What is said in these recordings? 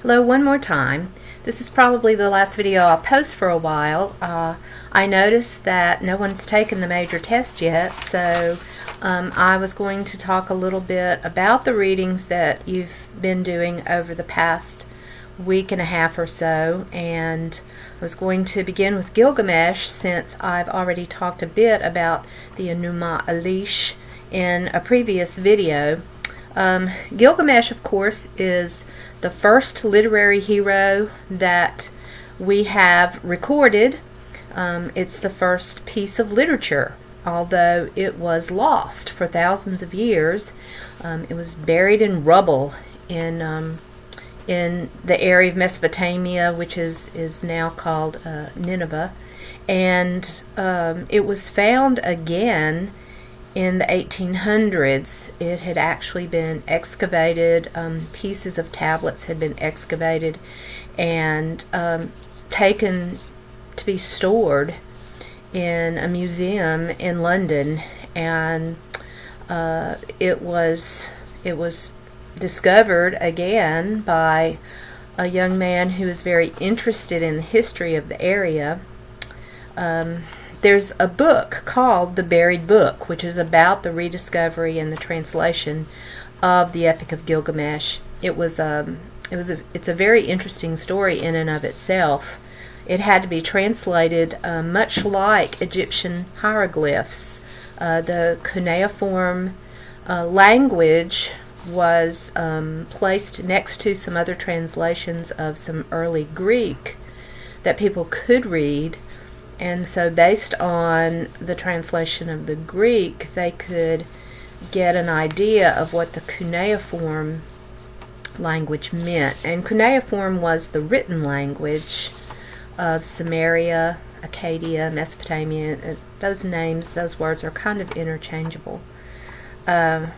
Hello one more time. This is probably the last video I'll post for a while. I noticed that no one's taken the major test yet, so I was going to talk a little bit about the readings that you've been doing over the past week and a half or so, and I was going to begin with Gilgamesh since I've already talked a bit about the Enuma Elish in a previous video. Gilgamesh, of course, is the first literary hero that we have recorded. It's the first piece of literature, although it was lost for thousands of years. It was buried in rubble in the area of Mesopotamia, which is now called Nineveh, and it was found again in the 1800s. It had actually been excavated. Pieces of tablets had been excavated and taken to be stored in a museum in London, and it was discovered again by a young man who was very interested in the history of the area. There's a book called The Buried Book, which is about the rediscovery and the translation of the Epic of Gilgamesh. It's a very interesting story in and of itself. It had to be translated much like Egyptian hieroglyphs. The cuneiform language was placed next to some other translations of some early Greek that people could read. And so based on the translation of the Greek, they could get an idea of what the cuneiform language meant. And cuneiform was the written language of Samaria, Acadia, Mesopotamia. Those names, those words are kind of interchangeable. As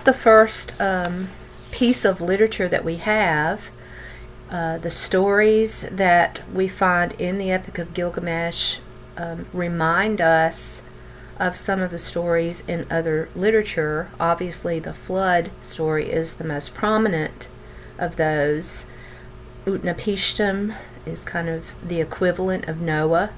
the first piece of literature that we have, the stories that we find in the Epic of Gilgamesh remind us of some of the stories in other literature. Obviously, the flood story is the most prominent of those. Utnapishtim is kind of the equivalent of Noah,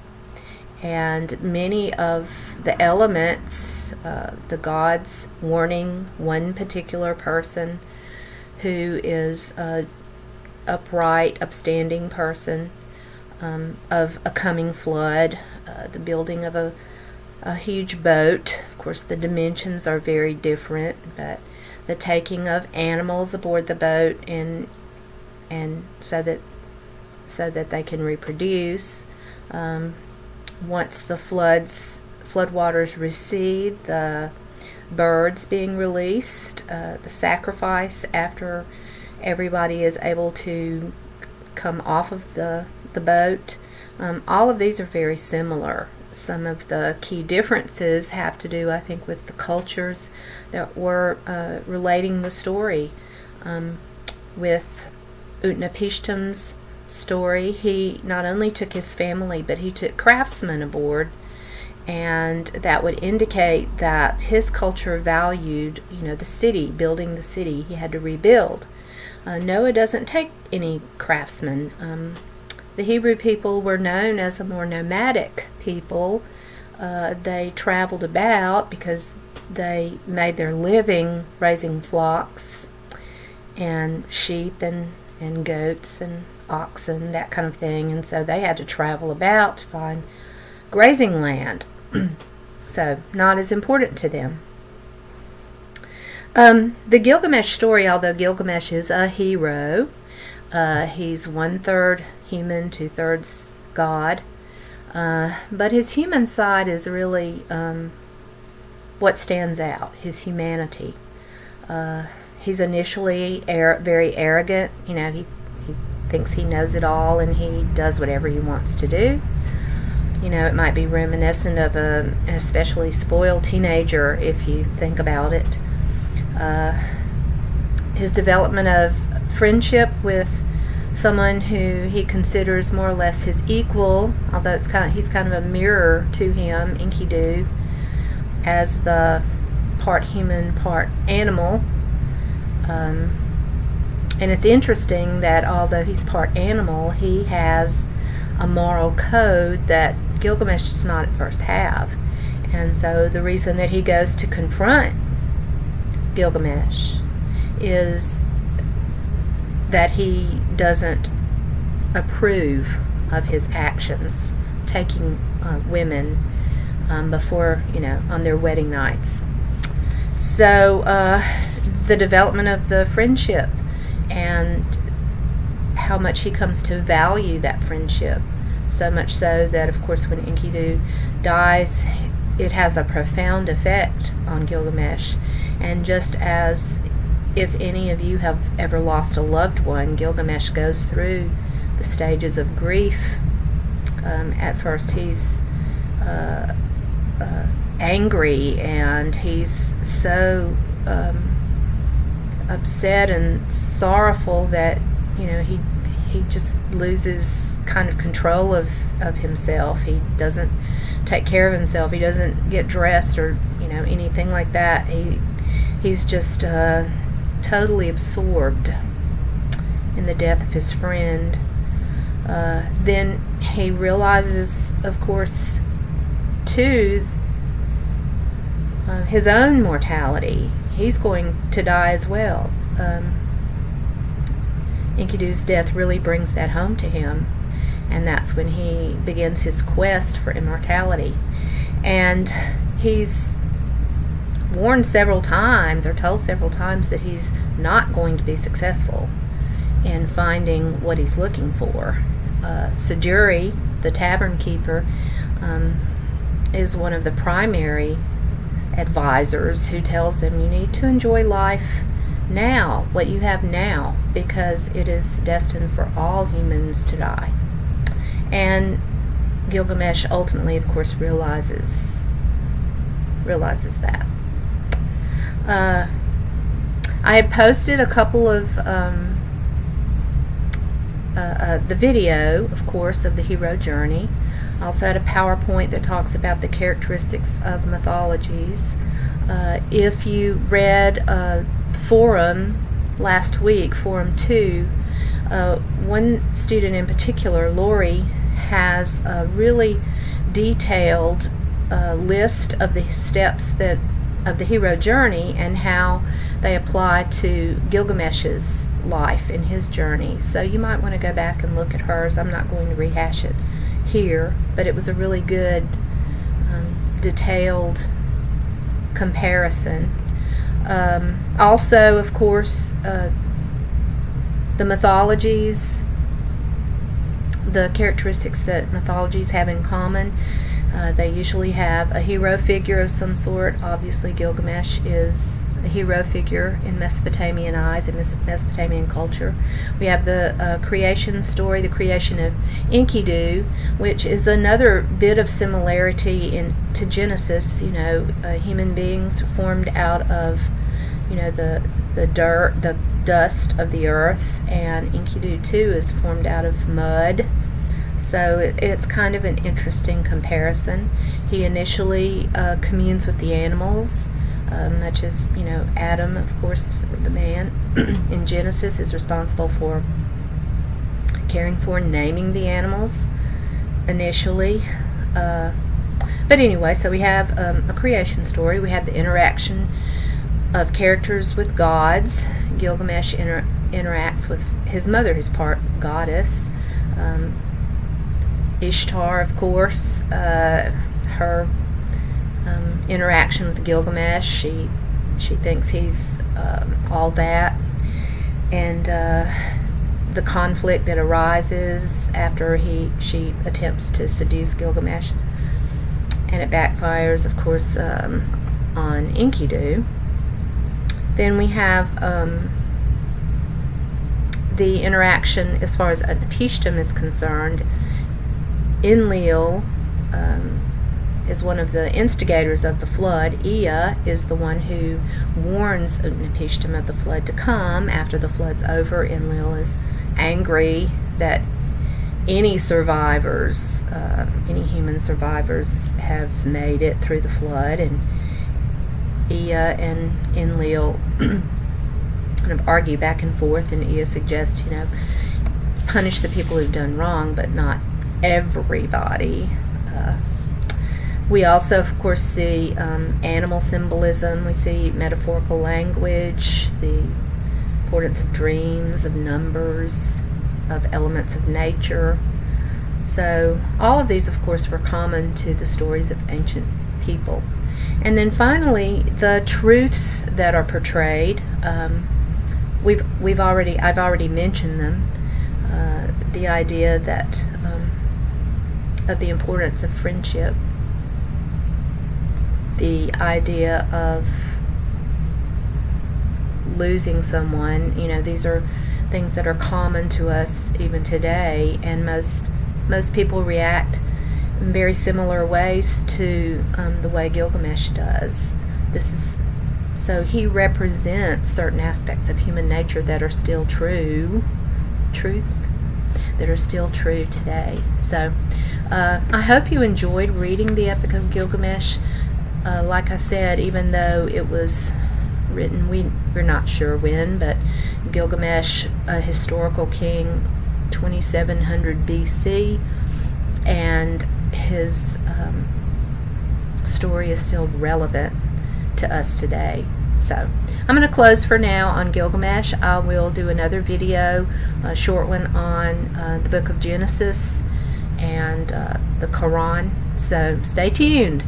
and many of the elements, the gods warning one particular person who is upright, upstanding person of a coming flood, the building of a huge boat. Of course, the dimensions are very different, but the taking of animals aboard the boat and so that they can reproduce. Once the floodwaters recede, the birds being released, the sacrifice after everybody is able to come off of the boat. All of these are very similar. Some of the key differences have to do, I think, with the cultures that were relating the story. With Utnapishtim's story, he not only took his family, but he took craftsmen aboard, and that would indicate that his culture valued, the city, building the city. He had to rebuild. Noah doesn't take any craftsmen. The Hebrew people were known as a more nomadic people. They traveled about because they made their living raising flocks and sheep and goats and oxen, that kind of thing, and so they had to travel about to find grazing land. So not as important to them. The Gilgamesh story, although Gilgamesh is a hero, he's 1/3 human, 2/3 god, but his human side is really what stands out, his humanity. He's initially very arrogant. He thinks he knows it all and he does whatever he wants to do. It might be reminiscent of an especially spoiled teenager if you think about it. His development of friendship with someone who he considers more or less his equal, although he's kind of a mirror to him, Enkidu, as the part human, part animal. And it's interesting that although he's part animal, he has a moral code that Gilgamesh does not at first have. And so the reason that he goes to confront Gilgamesh is that he doesn't approve of his actions, taking women before, on their wedding nights. So the development of the friendship and how much he comes to value that friendship, so much so that, of course, when Enkidu dies, it has a profound effect on Gilgamesh. And just as if any of you have ever lost a loved one, Gilgamesh goes through the stages of grief. At first he's angry, and he's so upset and sorrowful that he just loses kind of control of himself. He doesn't take care of himself. He doesn't get dressed or anything like that. He's just totally absorbed in the death of his friend. Then he realizes, of course, too, his own mortality. He's going to die as well. Enkidu's death really brings that home to him, and that's when he begins his quest for immortality. And he's warned several times, or told several times, that he's not going to be successful in finding what he's looking for. Sajuri, the tavern keeper, is one of the primary advisors who tells him, you need to enjoy life now, what you have now, because it is destined for all humans to die. And Gilgamesh ultimately, of course, realizes that. I had posted a couple of the video, of course, of the hero journey. I also had a PowerPoint that talks about the characteristics of mythologies. If you read Forum last week, Forum 2, one student in particular, Lori, has a really detailed list of the steps of the hero journey and how they apply to Gilgamesh's life and his journey. So you might want to go back and look at hers. I'm not going to rehash it here, but it was a really good, detailed comparison. Also, of course, the mythologies, the characteristics that mythologies have in common. They usually have a hero figure of some sort. Obviously, Gilgamesh is a hero figure in Mesopotamian eyes and Mesopotamian culture. We have the creation story, the creation of Enkidu, which is another bit of similarity to Genesis. Human beings formed out of, the dirt, the dust of the earth, and Enkidu too is formed out of mud. So it's kind of an interesting comparison. He initially communes with the animals, much as, Adam, of course, the man in Genesis, is responsible for caring for and naming the animals initially. But anyway, so we have a creation story. We have the interaction of characters with gods. Gilgamesh interacts with his mother, who's part goddess. Ishtar, of course, her interaction with Gilgamesh, she thinks he's all that, and the conflict that arises after she attempts to seduce Gilgamesh, and it backfires, of course, on Enkidu. Then we have the interaction as far as Utnapishtim is concerned. Enlil is one of the instigators of the flood. Ea is the one who warns Utnapishtim of the flood to come. After the flood's over, Enlil is angry that any survivors, any human survivors, have made it through the flood, and Ea and Enlil kind of argue back and forth, and Ea suggests, punish the people who've done wrong, but not everybody. We also, of course, see animal symbolism. We see metaphorical language, the importance of dreams, of numbers, of elements of nature. So all of these, of course, were common to the stories of ancient people. And then finally, the truths that are portrayed. I've already mentioned them. The idea that of the importance of friendship, the idea of losing someone. These are things that are common to us even today, and most people react in very similar ways to the way Gilgamesh does. So he represents certain aspects of human nature that are still truths that are still true today. So I hope you enjoyed reading the Epic of Gilgamesh. Like I said, even though it was written, we're not sure when, but Gilgamesh, a historical king, 2700 BC, and his story is still relevant to us today. So I'm going to close for now on Gilgamesh. I will do another video, a short one on the book of Genesis and the Quran. So stay tuned.